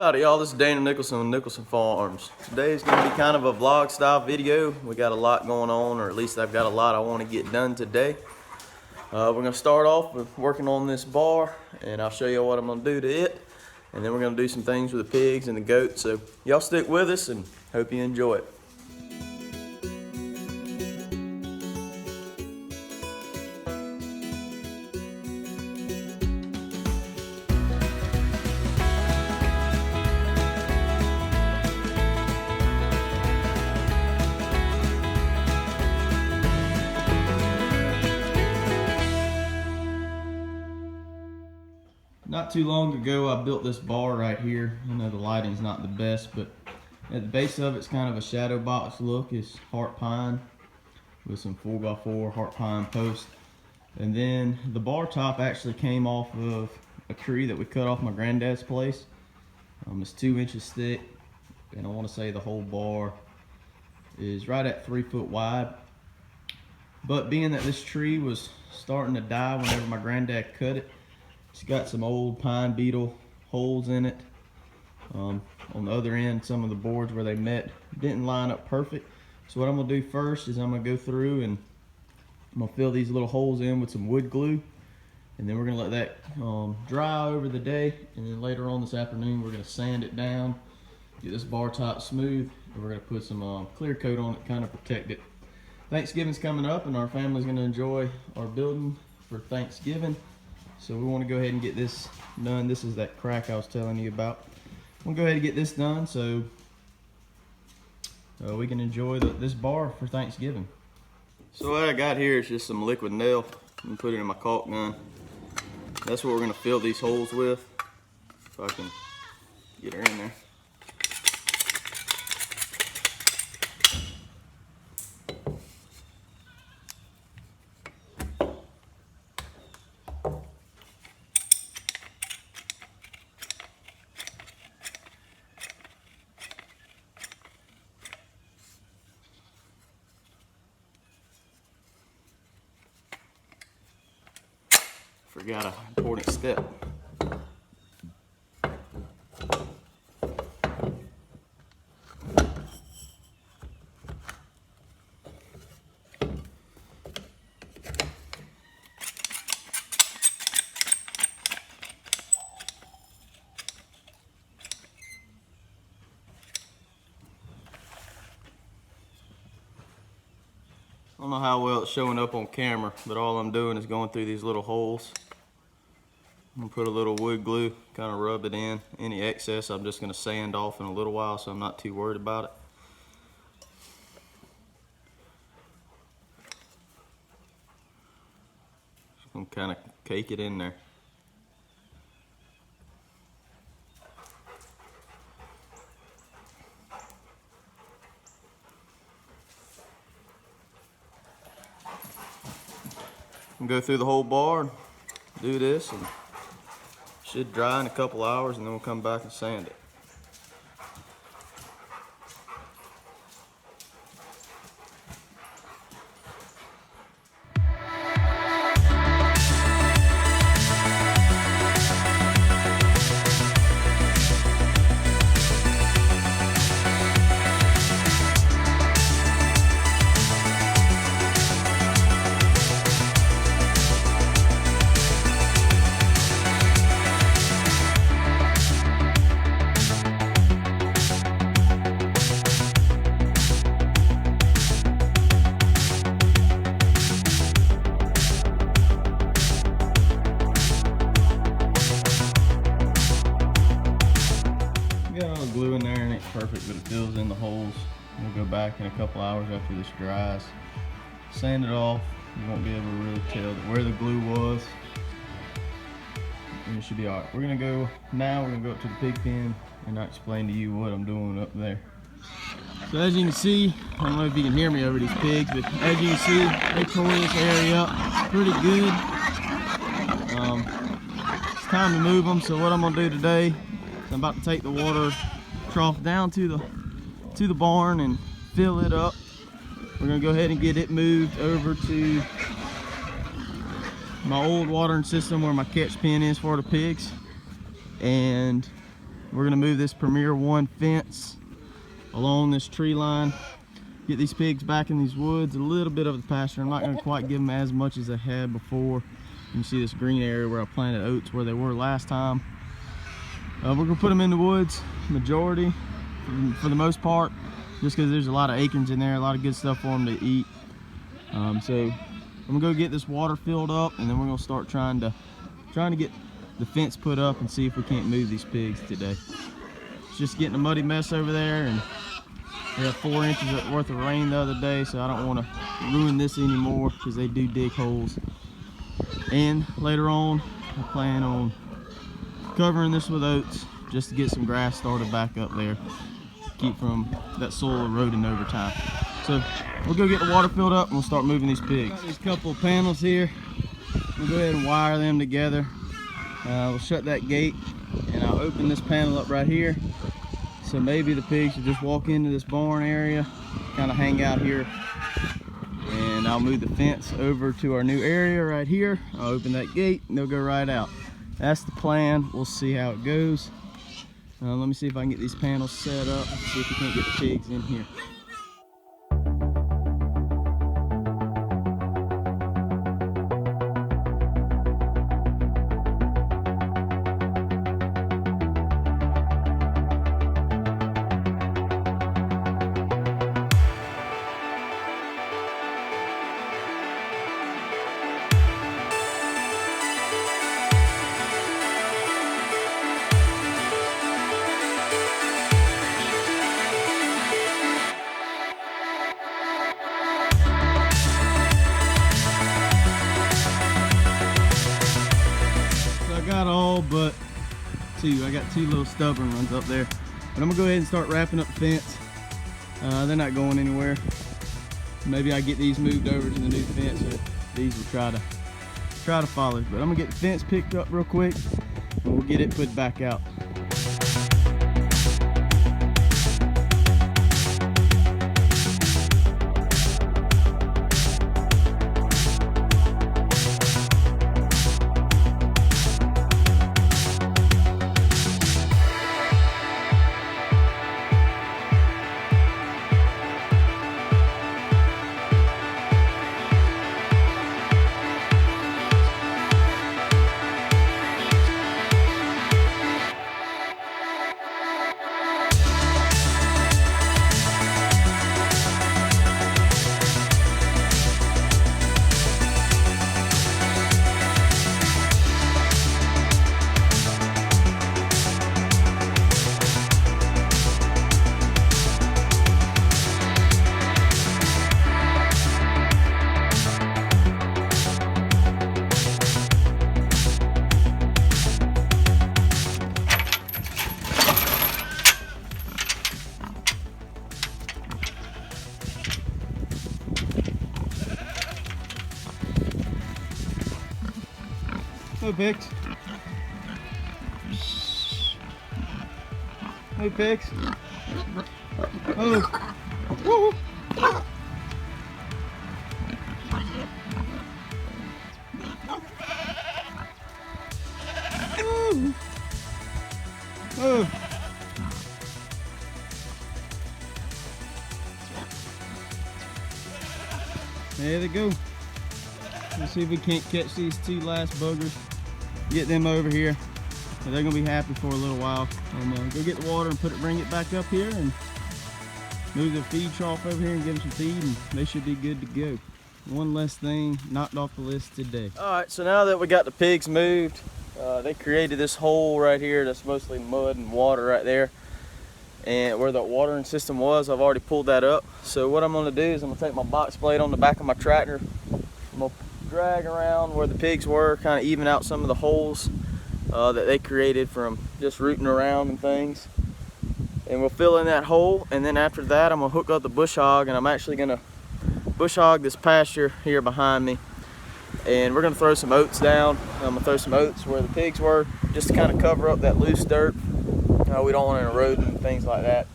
Howdy y'all, this is Nicholson with Nicholson Farms. Today is going to be kind of a vlog style video. We got a lot going on, or at least I've got a lot I want to get done today. We're going to start off with working on this bar, and I'll show you what I'm going to do to it. And then we're going to do some things with the pigs and the goats. So y'all stick with us and hope you enjoy it. Not too long ago, I built this bar right here. I know the lighting's not the best, but at the base of it's kind of a shadow box look. It's heart pine with some 4x4 heart pine posts. And then the bar top actually came off of a tree that we cut off my granddad's place. It's 2 inches thick, and I want to say the whole bar is right at 3 foot wide. But being that this tree was starting to die whenever my granddad cut it, it's got some old pine beetle holes in it. On the other end, some of the boards where they met didn't line up perfect. So what I'm gonna do first is I'm gonna go through and I'm gonna fill these little holes in with some wood glue, and then we're gonna let that dry over the day, and then later on this afternoon we're gonna sand it down, get this bar top smooth, and we're gonna put some clear coat on it, kind of protect it. Thanksgiving's coming up, and our family's gonna enjoy our building for Thanksgiving. So we want to go ahead and get this done. This is that crack I was telling you about. We'll go ahead and get this done so we can enjoy this bar for Thanksgiving. So what I got here is just some liquid nail. I'm gonna put it in my caulk gun. That's what we're gonna fill these holes with. If I can get her in there. Forgot an important step. I don't know how well it's showing up on camera, but all I'm doing is going through these little holes. I'm gonna put a little wood glue, kind of rub it in. Any excess I'm just gonna sand off in a little while, so I'm not too worried about it. Just gonna kind of cake it in there. Go through the whole bar and do this, and should dry in a couple hours, and then we'll come back and sand it. Glue in there and it's perfect, but it fills in the holes. We'll go back in a couple hours after this dries, sand it off. You won't be able to really tell where the glue was, and it should be all right. We're gonna go up to the pig pen, and I'll explain to you what I'm doing up there. So as you can see, I don't know if you can hear me over these pigs, but as you can see, they tore this area up pretty good. It's time to move them. So what I'm gonna do today is I'm about to take the water trough down to the barn and fill it up. We're gonna go ahead and get it moved over to my old watering system where my catch pen is for the pigs, and we're gonna move this Premier 1 fence along this tree line, get these pigs back in these woods, a little bit of the pasture. I'm not gonna quite give them as much as I had before. You see this green area where I planted oats where they were last time. We're gonna put them in the woods, majority, for the most part, just because there's a lot of acreage in there, a lot of good stuff for them to eat. So I'm gonna go get this water filled up, and then we're gonna start trying to get the fence put up and see if we can't move these pigs today. It's just getting a muddy mess over there, and we had 4 inches worth of rain the other day, so I don't want to ruin this anymore because they do dig holes. And later on, I plan on covering this with oats just to get some grass started back up there, keep from that soil eroding over time. So we'll go get the water filled up and we'll start moving these pigs. Got these couple of panels here. We'll go ahead and wire them together. We'll shut that gate, and I'll open this panel up right here. So maybe the pigs will just walk into this barn area, kind of hang out here, and I'll move the fence over to our new area right here. I'll open that gate and they'll go right out. That's the plan. We'll see how it goes. Let me see if I can get these panels set up, see if we can't get the pigs in here. All but two. I got 2 little stubborn ones up there, but I'm gonna go ahead and start wrapping up the fence. They're not going anywhere. Maybe I get these moved over to the new fence, or these will try to follow. But I'm gonna get the fence picked up real quick and we'll get it put back out. No pigs. No pigs. Oh. Woo. Oh. There they go. Let's see if we can't catch these 2 last buggers. Get them over here. They're gonna be happy for a little while. And go get the water and bring it back up here, and move the feed trough over here and give them some feed, and they should be good to go. One less thing knocked off the list today. All right, so now that we got the pigs moved, they created this hole right here that's mostly mud and water right there. And where the watering system was, I've already pulled that up. So what I'm gonna do is I'm gonna take my box blade on the back of my tractor. I'm gonna drag around where the pigs were, kind of even out some of the holes that they created from just rooting around and things. And we'll fill in that hole, and then after that I'm gonna hook up the bush hog, and I'm actually gonna bush hog this pasture here behind me. And we're gonna throw some oats down. I'm gonna throw some oats where the pigs were, just to kind of cover up that loose dirt. We don't want it eroding and things like that.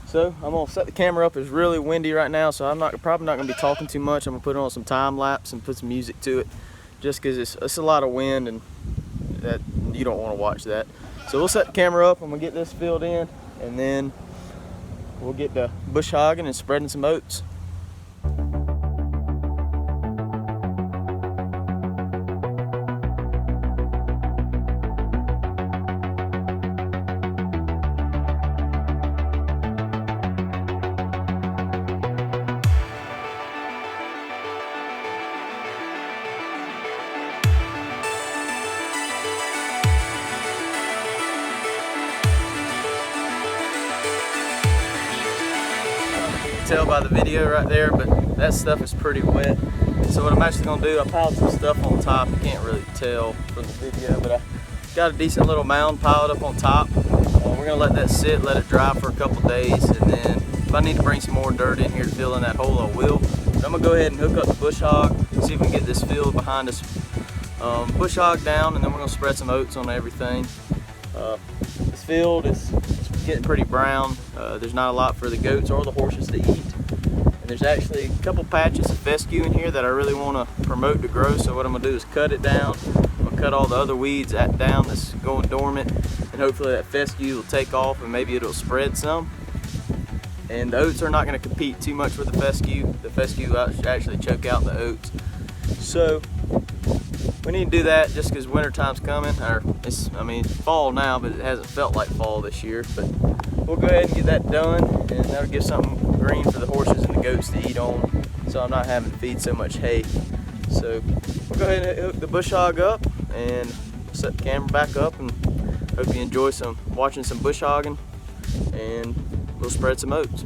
So I'm gonna set the camera up. It's really windy right now, so I'm probably not gonna be talking too much. I'm gonna put on some time lapse and put some music to it, just because it's a lot of wind, and that you don't want to watch that. So we'll set the camera up and we'll get this filled in, and then we'll get to bush hogging and spreading some oats. Tell by the video right there, but that stuff is pretty wet. So what I'm actually gonna do, I piled some stuff on top. You can't really tell from the video, but I got a decent little mound piled up on top. We're gonna let that sit, let it dry for a couple days, and then if I need to bring some more dirt in here to fill in that hole, I will. But I'm gonna go ahead and hook up the bush hog, see if we can get this field behind us. Bush hog down, and then we're gonna spread some oats on everything. This field is getting pretty brown. There's not a lot for the goats or the horses to eat. And there's actually a couple patches of fescue in here that I really want to promote to grow. So what I'm going to do is cut it down. I'm going to cut all the other weeds down that's going dormant. And hopefully that fescue will take off and maybe it'll spread some. And the oats are not going to compete too much with the fescue. The fescue will actually choke out the oats. So we need to do that just because winter time's coming. It's fall now, but it hasn't felt like fall this year. But we'll go ahead and get that done, and that'll give something green for the horses and the goats to eat on, so I'm not having to feed so much hay. So we'll go ahead and hook the bush hog up and set the camera back up, and hope you enjoy watching some bush hogging, and we'll spread some oats.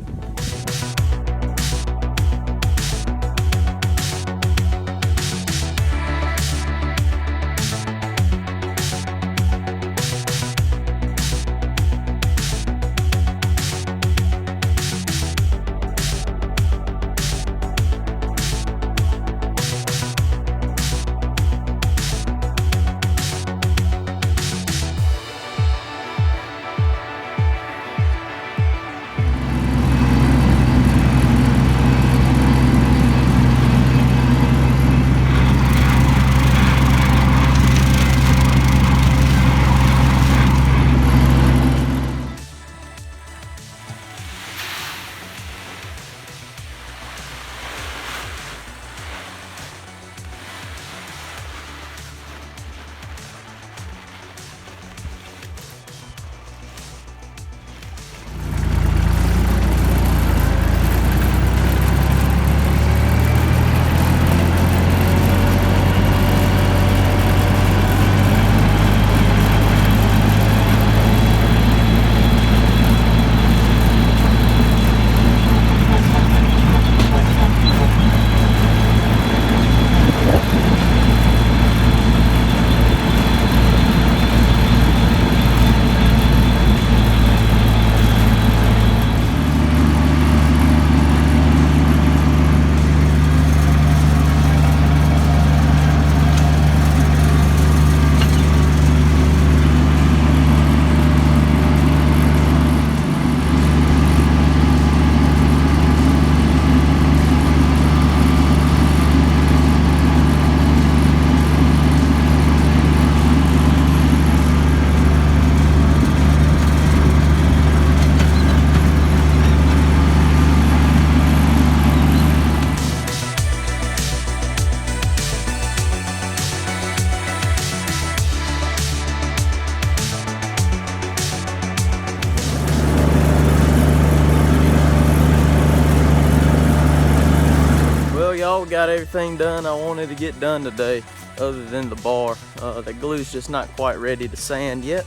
Y'all, got everything done I wanted to get done today, other than the bar. The glue's just not quite ready to sand yet,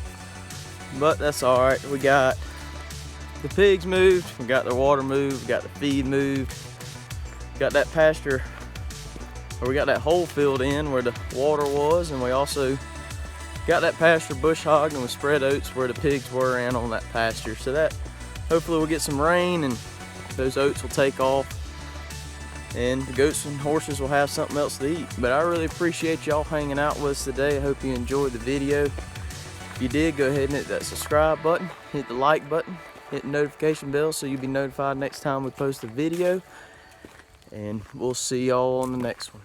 but that's all right. We got the pigs moved, we got the water moved, we got the feed moved, got that pasture, or we got that hole filled in where the water was, and we also got that pasture bush hogged, and we spread oats where the pigs were and on that pasture. So that hopefully we'll get some rain and those oats will take off, and the goats and horses will have something else to eat. But I really appreciate y'all hanging out with us today. I hope you enjoyed the video. If you did, go ahead and hit that subscribe button, hit the like button, hit the notification bell so you'll be notified next time we post a video. And we'll see y'all on the next one.